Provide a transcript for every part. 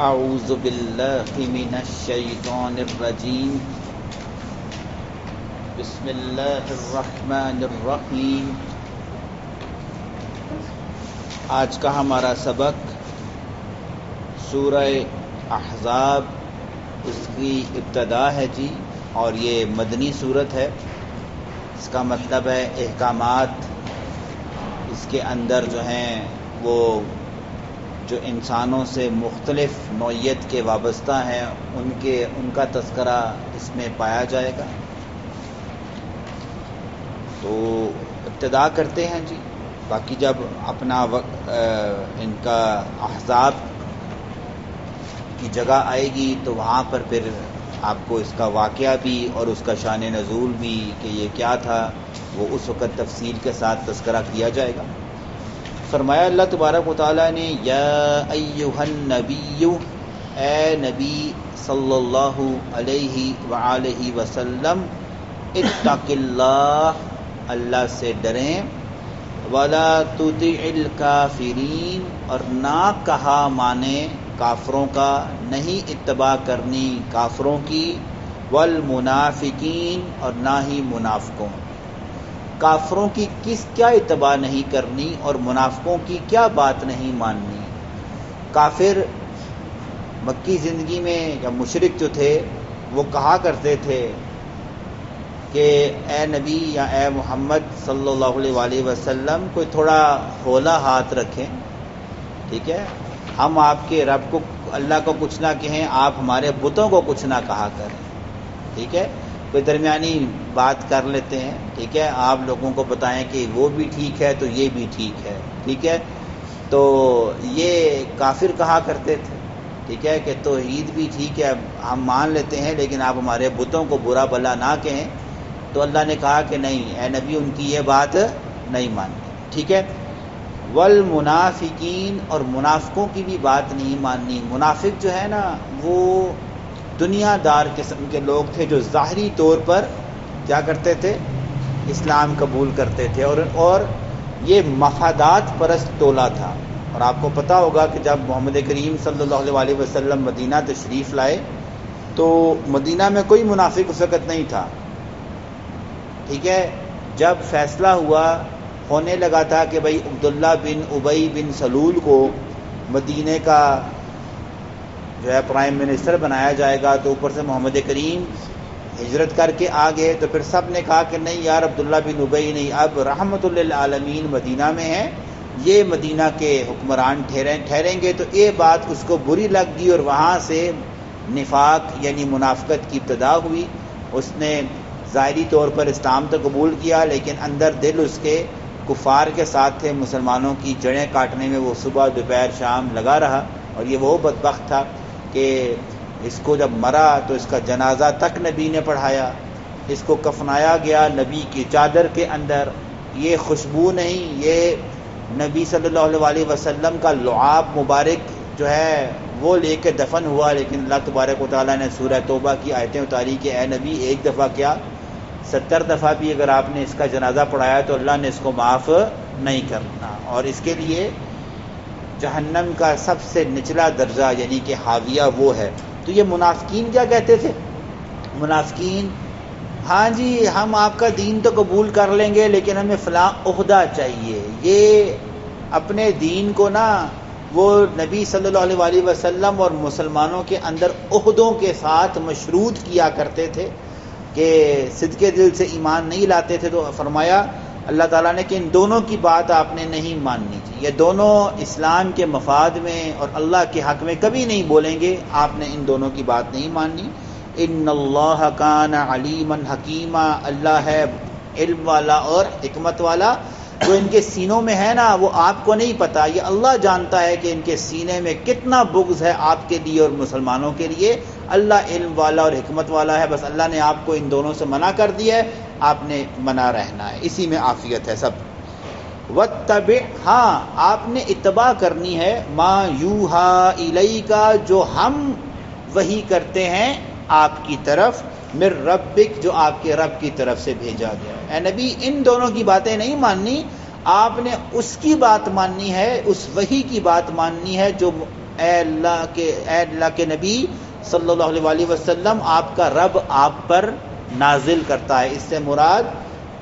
اعوذ باللہ من الشیطان الرجیم بسم اللہ الرحمن الرحیم۔ آج کا ہمارا سبق سورہ احزاب، اس کی ابتدا ہے جی، اور یہ مدنی صورت ہے۔ اس کا مطلب ہے احکامات اس کے اندر جو ہیں وہ جو انسانوں سے مختلف نوعیت کے وابستہ ہیں ان کا تذکرہ اس میں پایا جائے گا۔ تو ابتدا کرتے ہیں جی، باقی جب اپنا ان کا احزاب کی جگہ آئے گی تو وہاں پر پھر آپ کو اس کا واقعہ بھی اور اس کا شان نزول بھی کہ یہ کیا تھا وہ اس وقت تفصیل کے ساتھ تذکرہ کیا جائے گا۔ فرمایا اللہ تبارک و تعالیٰ نے، یا ایہا النبی، اے نبی صلی اللہ علیہ وآلہ وسلم، اتق اللہ، اللہ سے ڈریں، ولا تطع الکافرین، اور نہ کہا مانے کافروں کا، نہیں اتباع کرنی کافروں کی، والمنافقین، اور نہ ہی منافقوں۔ کافروں کی کیا اتباع نہیں کرنی اور منافقوں کی کیا بات نہیں ماننی۔ کافر مکی زندگی میں یا مشرک جو تھے وہ کہا کرتے تھے کہ اے نبی یا اے محمد صلی اللہ علیہ وآلہ وسلم، کوئی تھوڑا ہولا ہاتھ رکھیں، ٹھیک ہے، ہم آپ کے رب کو، اللہ کو کچھ نہ کہیں، آپ ہمارے بتوں کو کچھ نہ کہا کریں، ٹھیک ہے، کوئی درمیانی بات کر لیتے ہیں، ٹھیک ہے، آپ لوگوں کو بتائیں کہ وہ بھی ٹھیک ہے تو یہ بھی ٹھیک ہے، ٹھیک ہے۔ تو یہ کافر کہا کرتے تھے، ٹھیک ہے، کہ توحید بھی ٹھیک ہے ہم مان لیتے ہیں لیکن آپ ہمارے بتوں کو برا بھلا نہ کہیں۔ تو اللہ نے کہا کہ نہیں اے نبی، ان کی یہ بات نہیں ماننی، ٹھیک ہے۔ والمنافقین، اور منافقوں کی بھی بات نہیں ماننی۔ منافق جو ہے نا وہ دنیا دار قسم کے لوگ تھے جو ظاہری طور پر کیا کرتے تھے، اسلام قبول کرتے تھے، اور یہ مفادات پرست ٹولہ تھا۔ اور آپ کو پتہ ہوگا کہ جب محمد کریم صلی اللہ علیہ وسلم مدینہ تشریف لائے تو مدینہ میں کوئی منافق اس وقت نہیں تھا، ٹھیک ہے۔ جب فیصلہ ہونے لگا تھا کہ بھئی عبداللہ بن ابی بن سلول کو مدینہ کا جو ہے پرائم منسٹر بنایا جائے گا، تو اوپر سے محمد کریم ہجرت کر کے آ گئے، تو پھر سب نے کہا کہ نہیں یار، عبداللہ بن ابی نہیں، اب رحمت للعالمین مدینہ میں ہیں، یہ مدینہ کے حکمران ٹھہریں گے۔ تو یہ بات اس کو بری لگ گئی اور وہاں سے نفاق یعنی منافقت کی ابتدا ہوئی۔ اس نے ظاہری طور پر اسلام تو قبول کیا لیکن اندر دل اس کے کفار کے ساتھ تھے، مسلمانوں کی جڑیں کاٹنے میں وہ صبح دوپہر شام لگا رہا۔ اور یہ وہ بدبخت تھا کہ اس کو جب مرا تو اس کا جنازہ تک نبی نے پڑھایا، اس کو کفنایا گیا نبی کی چادر کے اندر، یہ خوشبو نہیں، یہ نبی صلی اللہ علیہ وسلم کا لعاب مبارک جو ہے وہ لے کے دفن ہوا۔ لیکن اللہ تبارک و تعالیٰ نے سورہ توبہ کی آیتیں اتاری کہ اے نبی، ایک دفعہ کیا 70 دفعہ بھی اگر آپ نے اس کا جنازہ پڑھایا تو اللہ نے اس کو معاف نہیں کرنا، اور اس کے لیے جہنم کا سب سے نچلا درجہ یعنی کہ حاویہ وہ ہے۔ تو یہ منافقین کیا کہتے تھے؟ منافقین، ہاں جی ہم آپ کا دین تو قبول کر لیں گے لیکن ہمیں فلاں عہدہ چاہیے۔ یہ اپنے دین کو نا وہ نبی صلی اللہ علیہ وآلہ وسلم اور مسلمانوں کے اندر عہدوں کے ساتھ مشروط کیا کرتے تھے کہ صدقے دل سے ایمان نہیں لاتے تھے۔ تو فرمایا اللہ تعالیٰ نے کہ ان دونوں کی بات آپ نے نہیں ماننی تھی، یہ دونوں اسلام کے مفاد میں اور اللہ کے حق میں کبھی نہیں بولیں گے، آپ نے ان دونوں کی بات نہیں ماننی۔ ان اللہ کان علیما حکیما، اللہ ہے علم والا اور حکمت والا۔ جو ان کے سینوں میں ہے نا وہ آپ کو نہیں پتا، یہ اللہ جانتا ہے کہ ان کے سینے میں کتنا بغض ہے آپ کے لیے اور مسلمانوں کے لیے۔ اللہ علم والا اور حکمت والا ہے، بس اللہ نے آپ کو ان دونوں سے منع کر دیا ہے، آپ نے منع رہنا ہے، اسی میں عافیت ہے سب۔ واتبع، ہاں آپ نے اتباع کرنی ہے، ما یوحا الیک، جو ہم وحی کرتے ہیں آپ کی طرف، من ربک، جو آپ کے رب کی طرف سے بھیجا گیا ہے۔ اے نبی ان دونوں کی باتیں نہیں ماننی، آپ نے اس کی بات ماننی ہے، اس وحی کی بات ماننی ہے جو اے اللہ کے نبی صلی اللہ علیہ وسلم، آپ کا رب آپ پر نازل کرتا ہے. اس سے مراد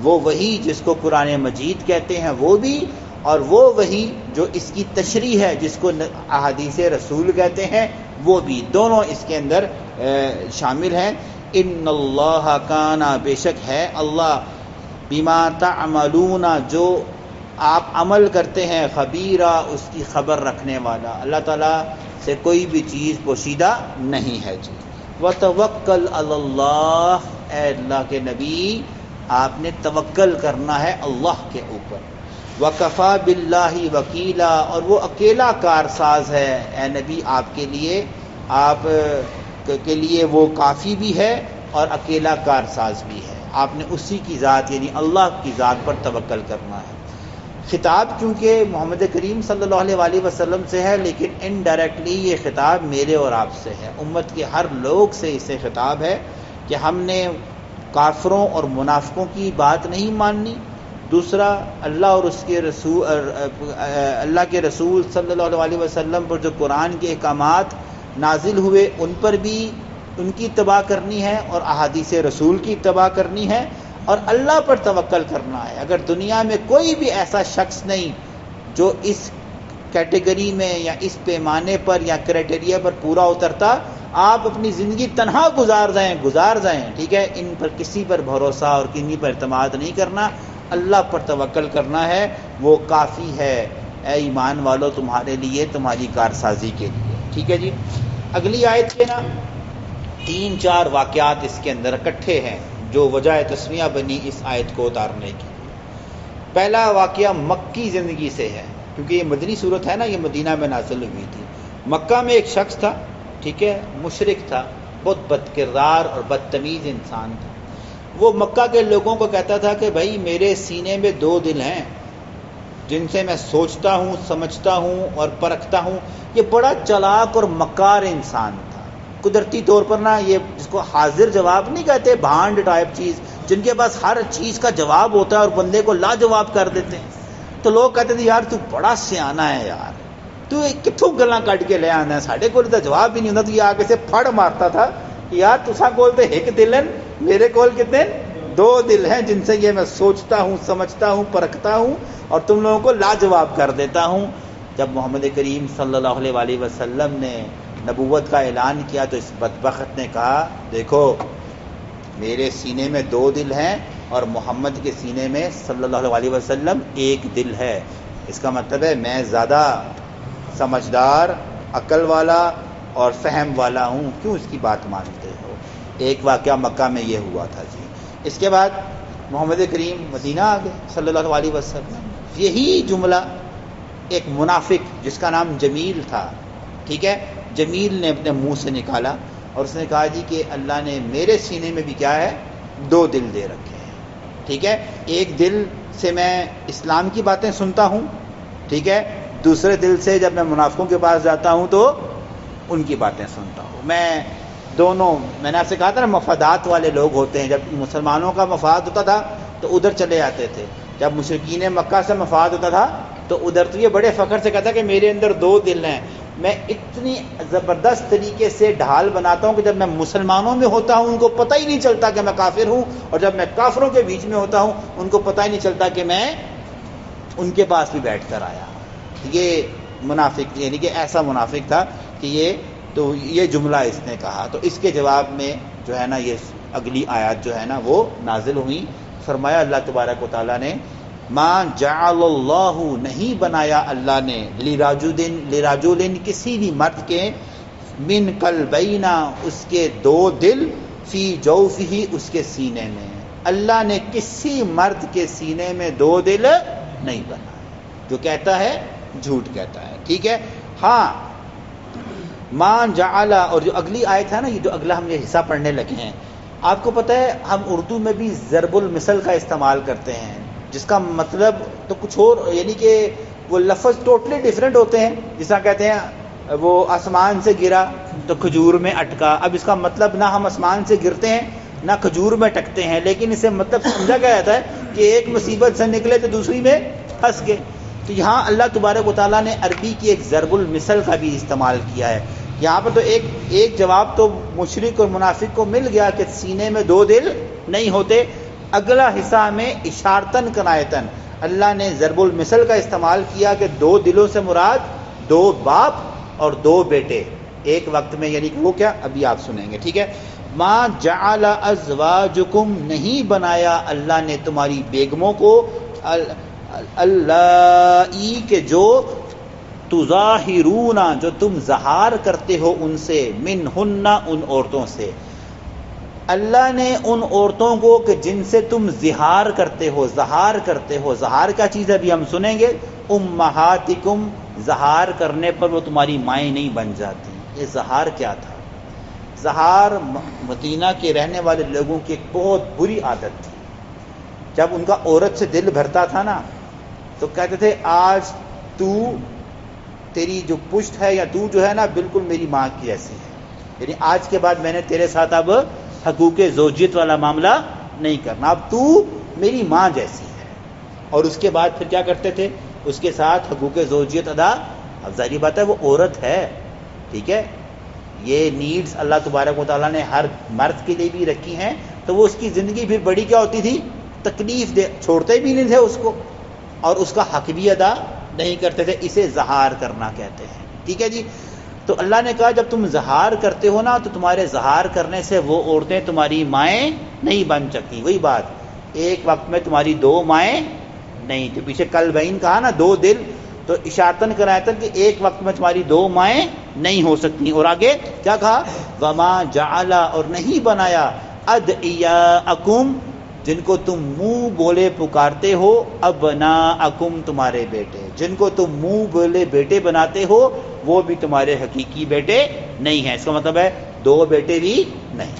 وہ وحی جس کو قرآن مجید کہتے ہیں وہ بھی، اور وہ وحی جو اس کی تشریح ہے جس کو احادیث رسول کہتے ہیں وہ بھی، دونوں اس کے اندر شامل ہیں. ان اللہ کان، بے شک ہے اللہ، بما تعملون، جو آپ عمل کرتے ہیں، خبیرہ، اس کی خبر رکھنے والا. اللہ تعالیٰ سے کوئی بھی چیز پوشیدہ نہیں ہے جی. وتوکل علی اللہ، اے اللہ کے نبی آپ نے توکل کرنا ہے اللہ کے اوپر. وکفا باللہ وکیلا، اور وہ اکیلا کارساز ہے اے نبی آپ کے لیے، آپ کے لیے وہ کافی بھی ہے اور اکیلا کارساز بھی ہے. آپ نے اسی کی ذات یعنی اللہ کی ذات پر توکل کرنا ہے. خطاب چونکہ محمد کریم صلی اللہ علیہ وسلم سے ہے، لیکن انڈائریکٹلی یہ خطاب میرے اور آپ سے ہے، امت کے ہر لوگ سے اسے خطاب ہے کہ ہم نے کافروں اور منافقوں کی بات نہیں ماننی. دوسرا، اللہ اور اس کے رسول، اللہ کے رسول صلی اللہ علیہ وسلم پر جو قرآن کے احکامات نازل ہوئے ان پر بھی ان کی اتباع کرنی ہے اور احادیث رسول کی اتباع کرنی ہے، اور اللہ پر توکل کرنا ہے. اگر دنیا میں کوئی بھی ایسا شخص نہیں جو اس کیٹیگری میں یا اس پیمانے پر یا کرائٹیریا پر پورا اترتا، آپ اپنی زندگی تنہا گزار جائیں، ٹھیک ہے، ان پر کسی پر بھروسہ اور کسی پر اعتماد نہیں کرنا، اللہ پر توکل کرنا ہے، وہ کافی ہے اے ایمان والو تمہارے لیے، تمہاری کارسازی کے لیے. ٹھیک ہے جی. اگلی آیت کے نا 3-4 واقعات اس کے اندر اکٹھے ہیں جو وجہ تسمیہ بنی اس آیت کو اتارنے کی. پہلا واقعہ مکی زندگی سے ہے، کیونکہ یہ مدنی صورت ہے نا، یہ مدینہ میں نازل ہوئی تھی. مکہ میں ایک شخص تھا، ٹھیک ہے، مشرک تھا، بہت بد کردار اور بدتمیز انسان تھا. وہ مکہ کے لوگوں کو کہتا تھا کہ بھائی میرے سینے میں 2 دل ہیں جن سے میں سوچتا ہوں، سمجھتا ہوں اور پرکھتا ہوں. یہ بڑا چلاک اور مکار انسان تھا. قدرتی طور پر نا، یہ جس کو حاضر جواب نہیں کہتے، بھانڈ ٹائپ چیز، جن کے پاس ہر چیز کا جواب ہوتا ہے اور بندے کو لاجواب کر دیتے ہیں. تو لوگ کہتے تھے یار تو بڑا سیانا ہے یار، تو کتوں گلاں کٹ کے لے آنا ہے، ساڈے کول تو جواب ہی نہیں ہوتا. تو یہ آگے سے پھڑ مارتا تھا کہ یار تساں کول تے 1 دل ہے، میرے کول کتنے 2 دل ہیں جن سے یہ میں سوچتا ہوں، سمجھتا ہوں، پرکھتا ہوں اور تم لوگوں کو لاجواب کر دیتا ہوں. جب محمد کریم صلی اللہ علیہ وسلم نے نبوت کا اعلان کیا تو اس بدبخت نے کہا دیکھو میرے سینے میں 2 دل ہیں اور محمد کے سینے میں صلی اللہ علیہ وسلم 1 دل ہے. اس کا مطلب ہے میں زیادہ سمجھدار، عقل والا اور فہم والا ہوں، کیوں اس کی بات مانتے ہو. ایک واقعہ مکہ میں یہ ہوا تھا جی. اس کے بعد محمد کریم مدینہ آ گئے صلی اللہ علیہ وسلم. یہی جملہ ایک منافق جس کا نام جمیل تھا، ٹھیک ہے، جمیل نے اپنے منہ سے نکالا اور اس نے کہا جی کہ اللہ نے میرے سینے میں بھی کیا ہے 2 دل دے رکھے ہیں. ٹھیک ہے، 1 دل سے میں اسلام کی باتیں سنتا ہوں، ٹھیک ہے، دوسرے دل سے جب میں منافقوں کے پاس جاتا ہوں تو ان کی باتیں سنتا ہوں. میں نے آپ سے کہا تھا نا مفادات والے لوگ ہوتے ہیں. جب مسلمانوں کا مفاد ہوتا تھا تو ادھر چلے جاتے تھے، جب مشرکین مکہ سے مفاد ہوتا تھا تو ادھر. تو یہ بڑے فخر سے کہتا کہ میرے اندر 2 دل ہیں. میں اتنی زبردست طریقے سے ڈھال بناتا ہوں کہ جب میں مسلمانوں میں ہوتا ہوں ان کو پتہ ہی نہیں چلتا کہ میں کافر ہوں، اور جب میں کافروں کے بیچ میں ہوتا ہوں ان کو پتہ ہی نہیں چلتا کہ میں ان کے پاس بھی بیٹھ کر آیا. یہ منافق یعنی کہ ایسا منافق تھا کہ یہ جملہ اس نے کہا. تو اس کے جواب میں جو ہے نا یہ اگلی آیات جو ہے نا وہ نازل ہوئی. فرمایا اللہ تبارک و تعالیٰ نے ما جعل اللہ، نہیں بنایا اللہ نے، لراجل کسی بھی مرد کے، من قلبین اس کے 2 دل، فی جوفہ اس کے سینے میں. اللہ نے کسی مرد کے سینے میں 2 دل نہیں بنایا. جو کہتا ہے جھوٹ کہتا ہے. ٹھیک ہے. ہاں ما جعل، اور جو اگلی آیت ہے نا، یہ جو اگلا ہم یہ حصہ پڑھنے لگے ہیں، آپ کو پتہ ہے ہم اردو میں بھی ضرب المثل کا استعمال کرتے ہیں جس کا مطلب تو کچھ اور، یعنی کہ وہ لفظ ٹوٹلی ڈیفرنٹ ہوتے ہیں. جس طرح کہتے ہیں وہ آسمان سے گرا تو کھجور میں اٹکا. اب اس کا مطلب نہ ہم آسمان سے گرتے ہیں نہ کھجور میں اٹکتے ہیں، لیکن اسے مطلب سمجھا گیا جاتا ہے کہ ایک مصیبت سے نکلے تو دوسری میں پھنس گئے. تو یہاں اللہ تبارک و تعالیٰ نے عربی کی ایک ضرب المثل کا بھی استعمال کیا ہے. یہاں پر تو ایک جواب تو مشرک اور منافق کو مل گیا کہ سینے میں دو دل نہیں ہوتے. اگلا حصہ میں اشارتن کنایتن اللہ نے ضرب المثل کا استعمال کیا کہ دو دلوں سے مراد دو باپ اور دو بیٹے ایک وقت میں، یعنی کہ وہ کیا ابھی آپ سنیں گے. ٹھیک ہے. ما جعل ازواجکم نہیں بنایا اللہ نے تمہاری بیگموں کو اللہ کے جو تظاہرون جو تم ظہار کرتے ہو ان سے، منہن ان عورتوں سے. اللہ نے ان عورتوں کو کہ جن سے تم ظہار کرتے ہو، ظہار کرتے ہو. ظہار کیا چیز ہے ابھی ہم سنیں گے. امہاتکم ظہار کرنے پر وہ تمہاری مائیں نہیں بن جاتی. یہ ظہار کیا تھا؟ ظہار مدینہ کے رہنے والے لوگوں کی ایک بہت بری عادت تھی. جب ان کا عورت سے دل بھرتا تھا نا تو کہتے تھے آج تیری جو پشت ہے یا تو جو ہے نا بالکل میری ماں کی جیسی ہے، یعنی آج کے بعد میں نے تیرے ساتھ اب حقوق زوجیت والا معاملہ نہیں کرنا، اب تو میری ماں جیسی ہے. اور اس کے بعد پھر کیا کرتے تھے؟ اس کے ساتھ حقوق زوجیت ادا. اب ظاہری بات ہے وہ عورت ہے، ٹھیک ہے، یہ نیڈز اللہ تبارک و تعالیٰ نے ہر مرد کے لیے بھی رکھی ہیں، تو وہ اس کی زندگی پھر بڑی کیا ہوتی تھی؟ تکلیف دے، چھوڑتے بھی نہیں تھے اس کو اور اس کا حق بھی ادا نہیں کرتے تھے. اسے ظہار کرنا کہتے ہیں. ٹھیک ہے جی. تو اللہ نے کہا جب تم ظہار کرتے ہو نا تو تمہارے ظہار کرنے سے وہ عورتیں تمہاری مائیں نہیں بن سکتی. وہی بات، ایک وقت میں تمہاری دو مائیں نہیں. جو پیچھے کل بین کہا نا دو دل، تو اشارتن کرایتن کہ ایک وقت میں تمہاری دو مائیں نہیں ہو سکتی. اور آگے کیا کہا؟ وما جعل اور نہیں بنایا ادعیاءکم جن کو تم منہ بولے پکارتے ہو، ابناءکم تمہارے بیٹے، جن کو تم منہ بولے بیٹے بناتے ہو وہ بھی تمہارے حقیقی بیٹے نہیں ہیں. اس کا مطلب ہے دو بیٹے بھی نہیں.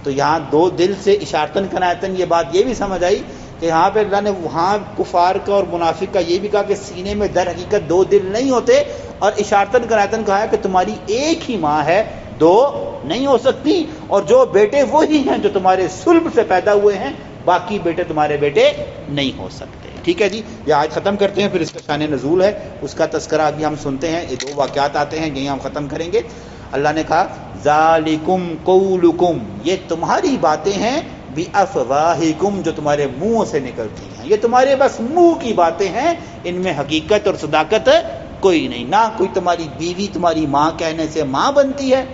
تو یہاں دو دل سے اشارتن کنایتن یہ بات یہ بھی سمجھ آئی کہ یہاں پہ اللہ نے وہاں کفار کا اور منافق کا یہ بھی کہا کہ سینے میں در حقیقت دو دل نہیں ہوتے، اور اشارتن کنایتن کہا ہے کہ تمہاری ایک ہی ماں ہے، دو نہیں ہو سکتی، اور جو بیٹے وہی ہیں جو تمہارے صلب سے پیدا ہوئے ہیں، باقی بیٹے تمہارے بیٹے نہیں ہو سکتے. ٹھیک ہے جی. یہ آیت ختم کرتے ہیں، پھر اس کا شان نزول ہے، اس کا تذکرہ ابھی ہم سنتے ہیں. یہ دو واقعات آتے ہیں، یہی ہم ختم کریں گے. اللہ نے کہا ذالکم قولکم، یہ تمہاری باتیں ہیں، بافواہکم جو تمہارے منہ سے نکلتی ہیں، یہ تمہارے بس منہ کی باتیں ہیں، ان میں حقیقت اور صداقت کوئی نہیں. نہ کوئی تمہاری بیوی تمہاری ماں کہنے سے ماں بنتی ہے،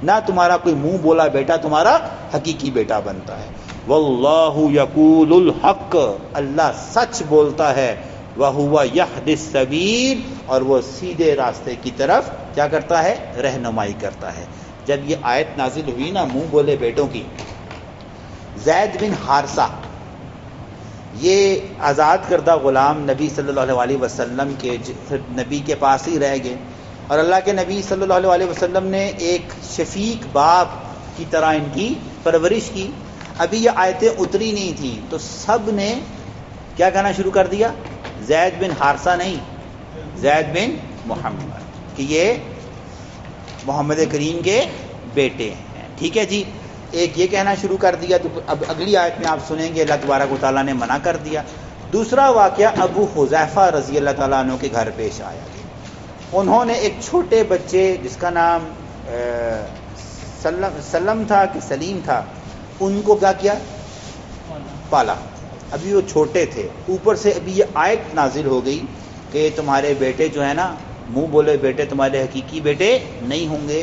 نہ تمہارا کوئی منہ بولا بیٹا تمہارا حقیقی بیٹا بنتا ہے. واللہ یقول الحق، اللہ سچ بولتا ہے، وہو یہدی السبیل اور وہ سیدھے راستے کی طرف کیا کرتا ہے؟ رہنمائی کرتا ہے. جب یہ آیت نازل ہوئی نا منہ بولے بیٹوں کی، زید بن حارثہ یہ آزاد کردہ غلام نبی صلی اللہ علیہ وسلم کے نبی کے پاس ہی رہ گئے، اور اللہ کے نبی صلی اللہ علیہ وسلم نے ایک شفیق باپ کی طرح ان کی پرورش کی. ابھی یہ آیتیں اتری نہیں تھیں تو سب نے کیا کہنا شروع کر دیا؟ زید بن حارثہ نہیں، زید بن محمد، کہ یہ محمد کریم کے بیٹے ہیں. ٹھیک ہے جی. ایک یہ کہنا شروع کر دیا. تو اب اگلی آیت میں آپ سنیں گے اللہ تبارک و تعالیٰ نے منع کر دیا. دوسرا واقعہ ابو حذیفہ رضی اللہ تعالیٰ عنہ کے گھر پیش آیا. انہوں نے ایک چھوٹے بچے جس کا نام سلم تھا کہ سلیم تھا، ان کو کیا کیا؟ پالا. ابھی وہ چھوٹے تھے، اوپر سے ابھی یہ آیت نازل ہو گئی کہ تمہارے بیٹے جو ہے نا منہ بولے بیٹے تمہارے حقیقی بیٹے نہیں ہوں گے.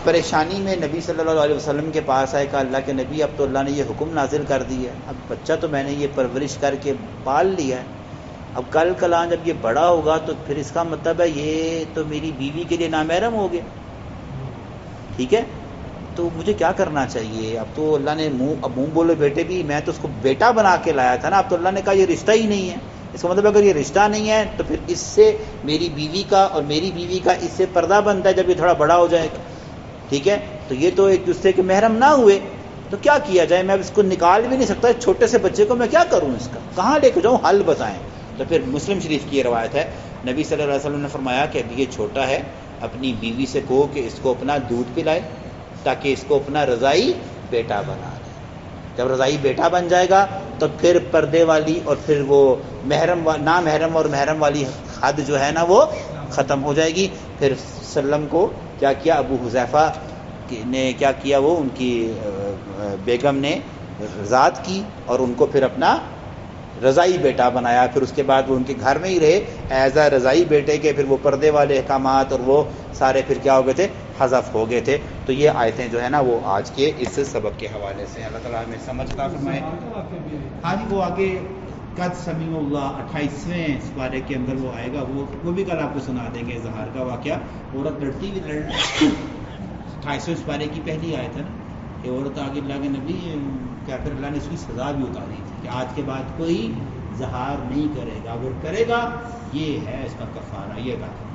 پریشانی میں نبی صلی اللہ علیہ وسلم کے پاس آئے، کہا اللہ کے نبی اب تو اللہ نے یہ حکم نازل کر دی ہے، اب بچہ تو میں نے یہ پرورش کر کے پال لیا ہے، اب کل کلان جب یہ بڑا ہوگا تو پھر اس کا مطلب ہے یہ تو میری بیوی کے لیے نامحرم ہو گیا. ٹھیک ہے، تو مجھے کیا کرنا چاہیے؟ اب تو اللہ نے منہ بولے بیٹے بھی، میں تو اس کو بیٹا بنا کے لایا تھا نا، اب تو اللہ نے کہا یہ رشتہ ہی نہیں ہے. اس کا مطلب اگر یہ رشتہ نہیں ہے تو پھر اس سے میری بیوی کا اور میری بیوی کا اس سے پردہ بنتا ہے جب یہ تھوڑا بڑا ہو جائے گا. ٹھیک ہے، تو یہ تو ایک دوسرے کے محرم نہ ہوئے، تو کیا کیا جائے؟ میں اب اس کو نکال بھی نہیں سکتا، چھوٹے سے بچے کو میں کیا کروں، اس کا کہاں لے کے جاؤں؟ حل بتائیں. تو پھر مسلم شریف کی یہ روایت ہے، نبی صلی اللہ علیہ وسلم نے فرمایا کہ اب یہ چھوٹا ہے، اپنی بیوی سے کہو کہ اس کو اپنا دودھ پلائے تاکہ اس کو اپنا رضائی بیٹا بنا دے. جب رضائی بیٹا بن جائے گا تو پھر پردے والی اور پھر وہ نامحرم اور محرم والی حد جو ہے نا وہ ختم ہو جائے گی. پھر سلم کو کیا کیا، ابو حذیفہ نے کیا کیا، وہ ان کی بیگم نے ذات کی اور ان کو پھر اپنا رضائی بیٹا بنایا. پھر اس کے بعد وہ ان کے گھر میں ہی رہے ایز اے رضائی بیٹے کے. پھر وہ پردے والے احکامات اور وہ سارے پھر کیا ہو گئے تھے، حذف ہو گئے تھے. تو یہ آیتیں جو ہے نا وہ آج کے اس سبق کے حوالے سے اللہ تعالیٰ ہمیں سمجھ عطا فرمائے. ہاں جی، وہ آگے قد سمیع اللہ 28ویں سپارے کے اندر وہ آئے گا، وہ بھی کل آپ کو سنا دیں گے اظہار کا واقعہ. عورت لڑتی ہوئی 28ویں سپارے کی پہلی آیت ہے نا کہ عورت آگے اللہ کے نبی کیا پھر اللہ نے اس کی سزا بھی اتاری تھی کہ آج کے بعد کوئی زہار نہیں کرے گا، اگر کرے گا یہ ہے اس کا کفارہ، یہ بات.